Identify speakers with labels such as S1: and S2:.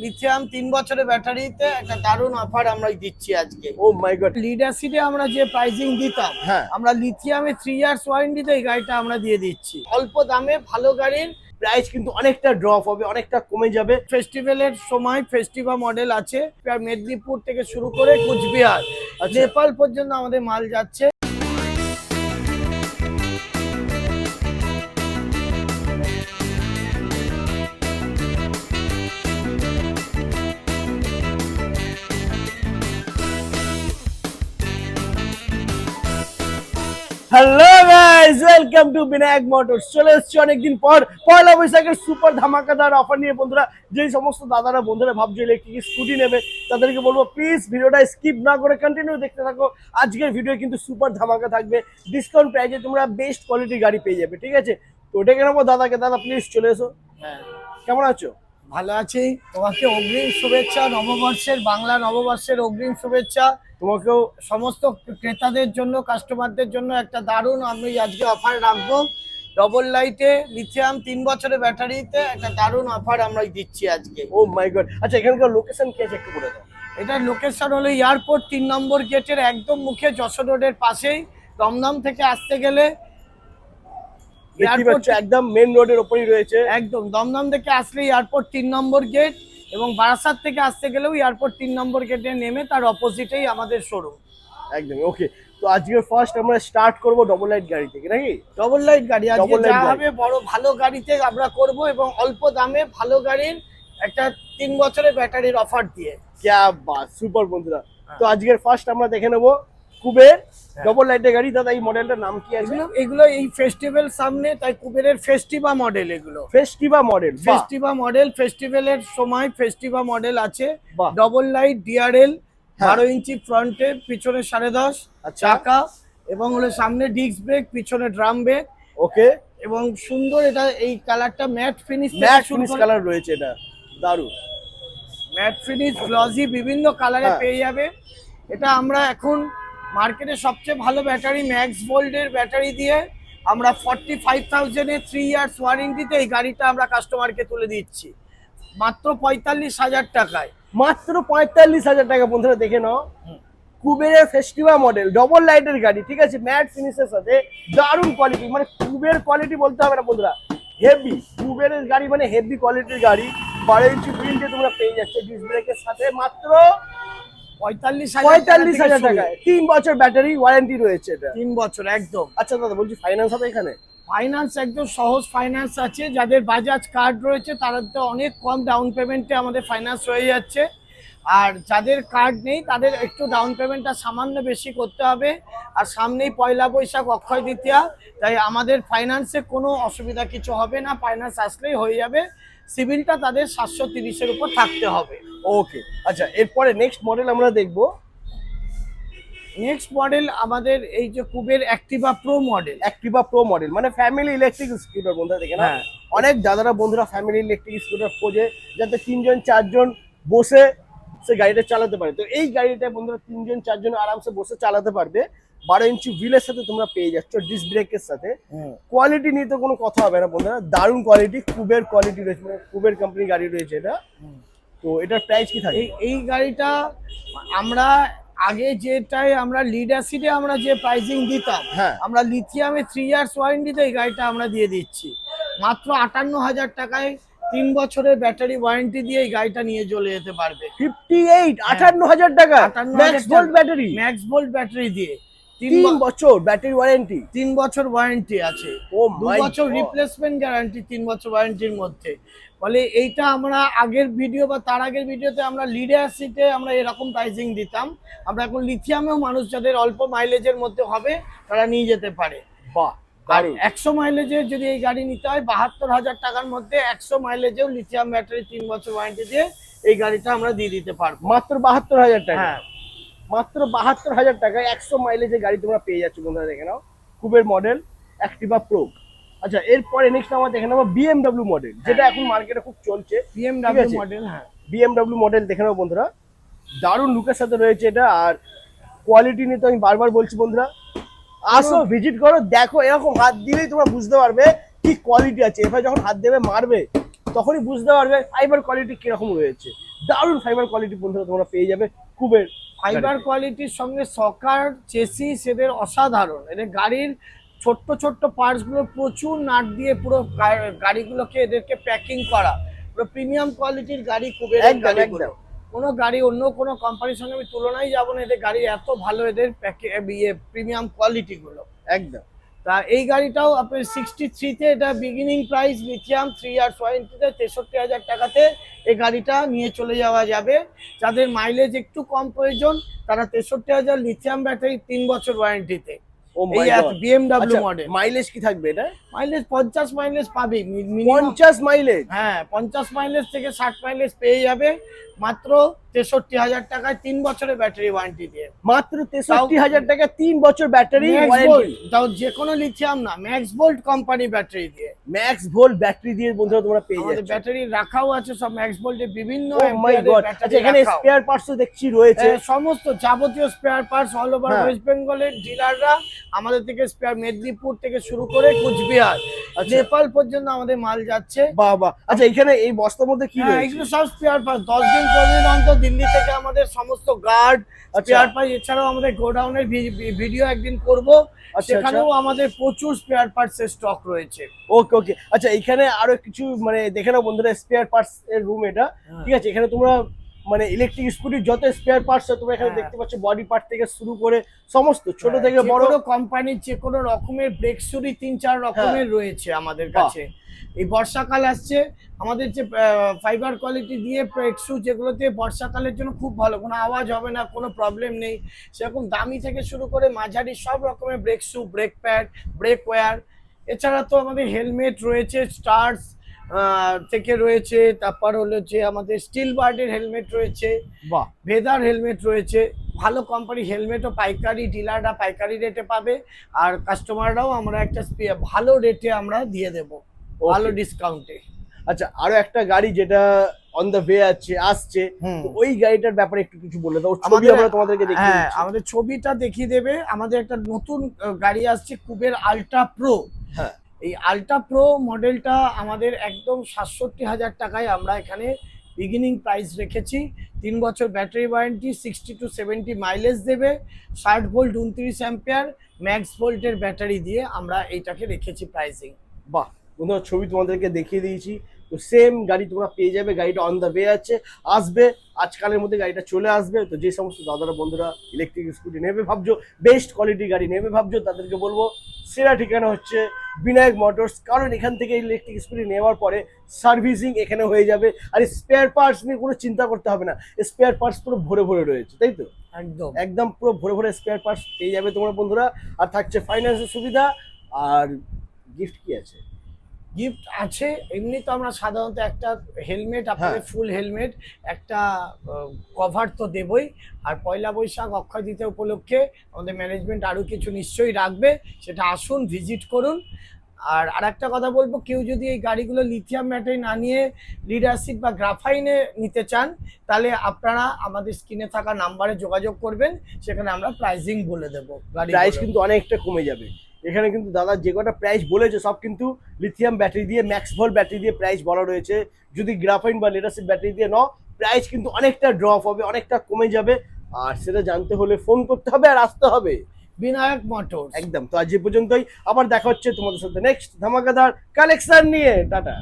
S1: Lithium 3 বছরের ব্যাটারিতে একটা দারুণ অফার আমরা দিচ্ছি আজকে।
S2: ও মাই গড,
S1: লিড অ্যাসিডে আমরা যে প্রাইসিং দিতাম,
S2: হ্যাঁ
S1: আমরা লিথিয়ামে 3 ইয়ার্স ওয়ারেন্টিতে এই গাড়িটা আমরা দিয়ে দিচ্ছি। অল্প দামে ভালো গাড়ির
S2: প্রাইস কিন্তু অনেকটা ড্রপ হবে, অনেকটা কমে যাবে।
S1: ফেস্টিভ্যালের সময় ফেস্টিভা মডেল আছে, মেদিনীপুর থেকে শুরু করে কুচবিহার নেপাল পর্যন্ত আমাদের মাল যাচ্ছে।
S2: Hello guys, welcome to Vinayak motors. চলে এসেছি অনেকদিন পর পয়লা বৈশাখের সুপার ধামাকাদার অফার নিয়ে। বন্ধুরা, যেই সমস্ত দাদারা বন্ধুরা ভাবছো ইলেকট্রিক স্কুটি নেবে, তাদেরকে বলবো প্লিজ ভিডিওটা স্কিপ না করে কন্টিনিউ দেখতে থাকো। আজকের ভিডিও কিন্তু সুপার ধামাকা থাকবে, ডিসকাউন্ট প্রাইসে তোমরা বেস্ট কোয়ালিটির গাড়ি পেয়ে যাবে, ঠিক আছে? তো ওটাকে নেবো দাদাকে। দাদা প্লিজ চলে এসো।
S1: হ্যাঁ,
S2: কেমন আছো?
S1: ভালো আছি। তোমাকে অগ্রিম শুভেচ্ছা, নববর্ষের বাংলা নববর্ষের অগ্রিম শুভেচ্ছা।
S2: তোমাকেও।
S1: সমস্ত ক্রেতাদের জন্য, কাস্টমারদের জন্য একটা দারুণ আমি আজকে অফার রাখবো। ডবল লাইটে লিথিয়াম 3 বছরের ব্যাটারিতে একটা দারুণ অফার আমরা দিচ্ছি আজকে।
S2: ও মাই গড, আচ্ছা এখানকার লোকেশন কি আছে একটু বলে দাও।
S1: এটার লোকেশন হলো এয়ারপোর্ট 3 নম্বর গেটের একদম মুখে, যশোর রোডের পাশেই। দমদম থেকে আসতে গেলে
S2: একদম মেন রোডের উপরেই রয়েছে।
S1: একদম দমদম থেকে আসলে এয়ারপোর্ট 3 নম্বর গেট, এবং বারাসাত থেকে আসতে গেলেও এয়ারপোর্ট 3 নম্বর গেটে নেমে তার অপোজিটেই আমাদের শোরুম।
S2: একদম ওকে। তো আজকে ফার্স্ট আমরা স্টার্ট করব ডবল লাইট গাড়ি থেকে, নাকি?
S1: ডবল লাইট গাড়ি আজকে যা
S2: গাড়ি।
S1: হবে বড় ভালো গাড়িতে আমরা করব, এবং অল্প দামে ভালো গাড়ির একটা 3 বছরের ব্যাটারির অফার দিয়ে।
S2: ক্যা বাত, সুপার বন্ধুরা। তো আজকের ফার্স্ট আমরা দেখে নেব কুবের ডবল লাইটের গাড়ি। দাদা এই মডেলটার নাম কি আছে?
S1: এগুলো এই ফেস্টিভ্যাল সামনে, তাই কুবেরের ফেস্টিভা মডেল। এগুলো
S2: ফেস্টিভা মডেল।
S1: ফেস্টিভা মডেল, ফেস্টিভ্যালের সময় ফেস্টিভা মডেল আছে।
S2: বাহ।
S1: ডবল লাইট ডিআরএল,
S2: হ্যাঁ।
S1: 12 ইঞ্চি ফ্রন্টে, পিছনে 10.5
S2: আচ্ছা।
S1: চাকা, এবং হলো সামনে ডিস্ক ব্রেক, পিছনে ড্রাম ব্রেক।
S2: ওকে।
S1: এবং সুন্দর, এটা এই কালারটা mat finish,
S2: mat finish colour রয়েছে, এটা দারুণ।
S1: ম্যাট ফিনিশ, গ্লসি, বিভিন্ন কালারে
S2: হ্যাঁ।
S1: পেয়ে যাবে। এটা আমরা এখন মার্কেটে সবচেয়ে ভালো ব্যাটারি ম্যাক্স ভোল্টের ব্যাটারি দিয়ে আমরা 45,000 এ 3 ইয়ার্স ওয়ারেন্টিতে এই গাড়িটা আমরা কাস্টমারকে তুলে দিচ্ছি মাত্র 45,000 টাকায়।
S2: মাত্র 45,000 টাকা। বন্ধুরা দেখে নাও, কুবেরের ফেস্টিভা মডেল ডবল লাইটের গাড়ি, ঠিক আছে? ম্যাট ফিনিশের সাথে দারুণ কোয়ালিটি, মানে কুবের কোয়ালিটি বলতে হবে না বন্ধুরা, হেভি। কুবেরের গাড়ি মানে হেভি কোয়ালিটির গাড়ি। 12 ইঞ্চি হুইলটা তোমরা পেয়ে যাচ্ছে ডিস্ক ব্রেকের সাথে, মাত্র 45,000 টাকায়। 3 বছর ব্যাটারি ওয়ারেন্টি রয়েছে, এটা
S1: 3 বছর একদম।
S2: আচ্ছা দাদা, বলছি ফাইন্যান্স হবে এখানে?
S1: ফাইন্যান্স একদম সহজ ফাইন্যান্স আছে। যাদের বাজাজ কার্ড রয়েছে তারা তো অনেক কম ডাউন পেমেন্টে আমাদের ফাইন্যান্স হয়ে যাচ্ছে, আর যাদের কার্ড নেই তাদের একটু ডাউন পেমেন্টটা সামান্য বেশি করতে হবে। আর সামনেই পয়লা বৈশাখ, অক্ষয় তৃতীয়া, তাই আমাদের ফাইন্যান্সে কোনো অসুবিধা কিছু হবে না। ফাইন্যান্স আসলেই হয়ে যাবে। সিভিলটা তাদের 730-এর উপর থাকতে হবে।
S2: ওকে। আচ্ছা, এরপরে নেক্সট মডেল আমরা দেখবো।
S1: নেক্সট মডেল আমাদের এই যে Kuber Activa pro model.
S2: Activa pro model মানে ফ্যামিলি ইলেকট্রিক স্কুটার। বন্ধুরা দেখে না, অনেক দাদারা বন্ধুরা ফ্যামিলি ইলেকট্রিক স্কুটার খোঁজে যাতে 3জন 4জন বসে সে গাড়িটা চালাতে পারে। তো এই গাড়িটা বন্ধুরা 3জন 4জন আরামসে বসে চালাতে পারবে। 12 ইঞ্চি হুইলের সাথে তোমরা পেয়ে যাচ্ছ ডিস্ক ব্রেকের সাথে। কোয়ালিটি নিয়ে তো কোনো কথা হবে না বন্ধুরা, দারুণ কোয়ালিটি, কুবের কোয়ালিটি রয়েছে, মানে কুবের কোম্পানি গাড়ি রয়েছে এটা। তো এটার প্রাইস কি থাকে?
S1: এই গাড়িটা আমরা আগে যেটাই আমরা লিড অ্যাসিডে আমরা যে প্রাইসিং দিতাম,
S2: হ্যাঁ,
S1: আমরা লিথিয়ামে 3 ইয়ার্স ওয়ারেন্টিতে এই গাড়িটা আমরা দিয়ে দিচ্ছি মাত্র 58,000 টাকায়। 3 বছরের ব্যাটারি ওয়ারেন্টি দিয়ে এই গাড়িটা নিয়ে চলে যেতে পারবে।
S2: 58,000 টাকা max volt battery,
S1: max volt battery দিয়ে
S2: 3 বছর ব্যাটারি ওয়ারেন্টি।
S1: 3 বছর ওয়ারেন্টি আছে, 2 বছর রিপ্লেসমেন্ট গ্যারান্টি 3 বছর ওয়ারেন্টির মধ্যে। বলে এইটা আমরা আগের ভিডিও বা তার আগের ভিডিওতে আমরা লিড অ্যাসিডে আমরা এরকম প্রাইসিং দিতাম। আমরা এখন লিথিয়ামেও মানুষ যাদের অল্প মাইলেজের মধ্যে হবে তারা নিয়ে যেতে পারে।
S2: বাহ,
S1: আর 100 মাইলেজের যদি এই গাড়ি নিতে হয় 72,000 টাকার মধ্যে 100 মাইলেজেও লিথিয়াম ব্যাটারি 3 বছর ওয়ারেন্টি দিয়ে এই গাড়িটা আমরা দিয়ে দিতে পারবো
S2: মাত্র 72,000 টাকা।
S1: হ্যাঁ,
S2: মাত্র 72,000 টাকায় 100 মাইলেজের গাড়ি তোমরা পেয়ে যাচ্ছ। বন্ধুরা দেখে নাও, কুবের মডেল অ্যাক্টিভা প্রো। আচ্ছা, এরপরে নেক্সট আমরা দেখে নেবো BMW মডেল, যেটা এখন মার্কেটে খুব চলছে।
S1: BMW model. হ্যাঁ,
S2: BMW মডেল দেখে নেবো বন্ধুরা, দারুণ লুকের সাথে রয়েছে এটা। আর কোয়ালিটি নিয়ে তো আমি বারবার বলছি বন্ধুরা, আসো ভিজিট করো, দেখো, এরকম হাত দিলেই তোমরা বুঝতে পারবে কি কোয়ালিটি আছে। এবার যখন হাত দেবে মারবে তখনই বুঝতে পারবে ফাইবার কোয়ালিটি কিরকম রয়েছে। দারুণ ফাইবার কোয়ালিটি বন্ধুরা তোমরা পেয়ে যাবে কুবের
S1: ফাইবার কোয়ালিটির সঙ্গে সকার চেসিস এদের অসাধারণ। এদের গাড়ির ছোট্ট ছোট্ট পার্টস গুলো প্রচুর নাট দিয়ে পুরো গাড়িগুলোকে এদেরকে প্যাকিং করা, পুরো প্রিমিয়াম কোয়ালিটির গাড়ি কুবের
S2: একদম,
S1: গাড়িগুলো।
S2: একদম।
S1: কোনো গাড়ি অন্য কোনো কোম্পানির সঙ্গে আমি তুলনায় যাবো না, এদের গাড়ি এত ভালো, এদের প্রিমিয়াম কোয়ালিটি গুলো।
S2: একদম।
S1: তা এই গাড়িটাও আপনার 63-তে, এটা বিগিনিং প্রাইস লিথিয়াম 3 ইয়ার্স ওয়ারেন্টিতে 63,000 টাকাতে এই গাড়িটা নিয়ে চলে যাওয়া যাবে। যাদের মাইলেজ একটু কম প্রয়োজন তারা 63,000 লিথিয়াম ব্যাটারি 3 বছর ওয়ারেন্টিতে।
S2: ও মাই
S1: এই
S2: গড।
S1: BMW model.
S2: মাইলেজ কি থাকবে এটা?
S1: মাইলেজ 50 মাইলেজ পাবে,
S2: 50 মাইলেজ?
S1: হ্যাঁ 50 মাইলেজ থেকে 60 মাইলেজ পেয়ে যাবে মাত্র 63,000 টাকায় 3 বছরের ব্যাটারি ওয়ারেন্টি দিয়ে।
S2: মাত্র 63,000 টাকা 3 বছর ব্যাটারি ওয়ারেন্টি।
S1: তাও যে কোনো লিথিয়াম না, ম্যাক্স ভোল্ট কোম্পানি ব্যাটারি দিয়ে।
S2: ম্যাক্স ভোল্ট ব্যাটারি দিয়ে বন্ধুরা তোমরা পেয়ে
S1: আমাদের
S2: যাচ্ছ।
S1: ব্যাটারি রাখাও আছে সব ম্যাক্স ভোল্টের বিভিন্ন
S2: ও মাই গড। আচ্ছা এখানে স্পেয়ার পার্টসও দেখছি রয়েছে।
S1: সমস্ত যাবতীয় স্পেয়ার পার্টস অল ওভার
S2: হ্যাঁ।
S1: ওয়েস্ট বেঙ্গলের ডিলাররা আমাদের থেকে স্পেয়ার, মেদিনীপুর থেকে শুরু করে কুচবিহার
S2: আচ্ছা।
S1: নেপাল পর্যন্ত আমাদের মাল যাচ্ছে।
S2: বাহ বাহ। আচ্ছা এখানে এই বস্তার মধ্যে কি
S1: হ্যাঁ
S2: রয়েছে?
S1: এগুলো সব স্পেয়ার পার্টস। 10 দিন 15 দিন অন্তর দিল্লি থেকে আমাদের সমস্ত গার্ড স্পেয়ার পার্টস, এছাড়াও আমাদের গোডাউনের ভিডিও একদিন করব,
S2: আচ্ছা,
S1: সেখানেও আমাদের প্রচুর স্পেয়ার পার্টস এর স্টক রয়েছে।
S2: ওকে ওকে। আচ্ছা এখানে আরো কিছু মানে দেখে নাও বন্ধুরা, স্পেয়ার পার্টস এর রুম এটা।
S1: হ্যাঁ।
S2: ঠিক আছে, এখানে তোমরা মানে ইলেকট্রিক স্কুটির যত স্পেয়ার পার্টস তোমরা এখানে
S1: হ্যাঁ।
S2: দেখতে পাচ্ছ, বডি পার্ট থেকে শুরু করে সমস্ত ছোট থেকে বড়
S1: কোম্পানির যে কোনো রকমের ব্রেক সুরি 3-4 রকমের রয়েছে আমাদের কাছে। এই বর্ষাকাল আসছে, আমাদের যে ফাইবার কোয়ালিটি দিয়ে ব্রেক শু যেগুলোতে বর্ষাকালের জন্য খুব ভালো, কোনো আওয়াজ হবে না, কোনো প্রবলেম নেই, সেরকম দামি থেকে শুরু করে মাঝারি সব রকমের brake shoe, brake pad, brake wire, এছাড়া তো আমাদের হেলমেট রয়েছে, স্টার্স থেকে রয়েছে, তারপর হলো যে আমাদের স্টিল বার্ডের হেলমেট রয়েছে,
S2: বাহ
S1: ভেদার হেলমেট রয়েছে। ভালো কোম্পানি হেলমেটও পাইকারি ডিলাররা পাইকারি রেটে পাবে, আর কাস্টমাররাও আমরা একটা ভালো রেটে আমরা দিয়ে দেব, ভালো ডিসকাউন্টে।
S2: আচ্ছা আরো একটা গাড়ি যেটা অন দ্য ওয়ে আসছে, তো ওই গাড়িটার ব্যাপারে একটু কিছু বলে দাও। ছবি আমরা তোমাদেরকে দেখিয়ে
S1: হ্যাঁ
S2: দিচ্ছি।
S1: আমাদের ছবিটা দেখিয়ে দেবে। আমাদের একটা নতুন গাড়ি আসছে কুবের আল্ট্রা প্রো।
S2: হ্যাঁ।
S1: এই আল্ট্রা প্রো মডেলটা আমাদের একদম 67,000 টাকায় আমরা এখানে বিগিনিং প্রাইস রেখেছি। 3 বছর ব্যাটারি ওয়ারেন্টি, 60 to 70 মাইলেজ দেবে, 60 ভোল্ট 29 অ্যাম্পিয়ার ম্যাক্স ভোল্টের ব্যাটারি দিয়ে আমরা এইটাকে রেখেছি প্রাইসিং।
S2: বাহ বন্ধুরা, ছবি তোমাদেরকে দেখিয়ে দিয়েছি। তো সেম গাড়ি তোমরা পেয়ে যাবে, গাড়িটা অন দ্য ওয়ে আসবে আজকালের মধ্যে, গাড়িটা চলে আসবে। তো যে সমস্ত দাদারা বন্ধুরা ইলেকট্রিক স্কুটি নেবে ভাবছো, বেস্ট কোয়ালিটির গাড়ি নেবে ভাবছো, তাদেরকে বলবো সেরা ঠিকানা হচ্ছে বিনায়ক মোটরস। কারণ এখান থেকে ইলেকট্রিক স্কুটি নেওয়ার পরে সার্ভিসিং এখানে হয়ে যাবে, আর স্পেয়ার পার্টস নিয়ে কোনো চিন্তা করতে হবে না। স্পেয়ার পার্টস পুরো ভরে ভরে রয়েছে, তাই তো?
S1: একদম
S2: একদম পুরো ভরে ভরে স্পেয়ার পার্টস পেয়ে যাবে তোমরা বন্ধুরা। আর থাকছে ফাইন্যান্সের সুবিধা। আর গিফট কি আছে?
S1: গিফট আছে, এমনি তো আমরা সাধারণত একটা হেলমেট, আপনাদের ফুল হেলমেট, একটা কভার তো দেবই। আর পয়লা বৈশাখ অক্ষয় তৃতীয়া উপলক্ষে আমাদের ম্যানেজমেন্ট আরও কিছু নিশ্চয়ই রাখবে, সেটা আসুন ভিজিট করুন। আর আরেকটা কথা বলবো, কেউ যদি এই গাড়িগুলো লিথিয়াম ব্যাটারি না নিয়ে লিড অ্যাসিড বা গ্রাফাইনে নিতে চান, তাহলে আপনারা আমাদের স্ক্রিনে থাকা নাম্বারে যোগাযোগ করবেন, সেখানে আমরা প্রাইসিং বলে দেবো।
S2: প্রাইস কিন্তু অনেকটা কমে যাবে। এখানে কিন্তু দাদা যে কটা প্রাইস বলেছে সব কিন্তু লিথিয়াম ব্যাটারি দিয়ে, ম্যাক্স ভোল্ট ব্যাটারি দিয়ে প্রাইস বলা রয়েছে। যদি গ্রাফাইন বা লিড অ্যাসিড ব্যাটারি দিয়ে নাও, প্রাইস কিন্তু অনেকটা ড্রপ হবে, অনেকটা কমে যাবে। আর সেটা জানতে হলে ফোন করতে হবে আর আসতে হবে
S1: বিনায়ক মোটরস।
S2: একদম। তো আজ এ পর্যন্তই, আবার দেখা হচ্ছে তোমাদের সাথে নেক্সট ধামাকাদার কালেকশন নিয়ে। টাটা।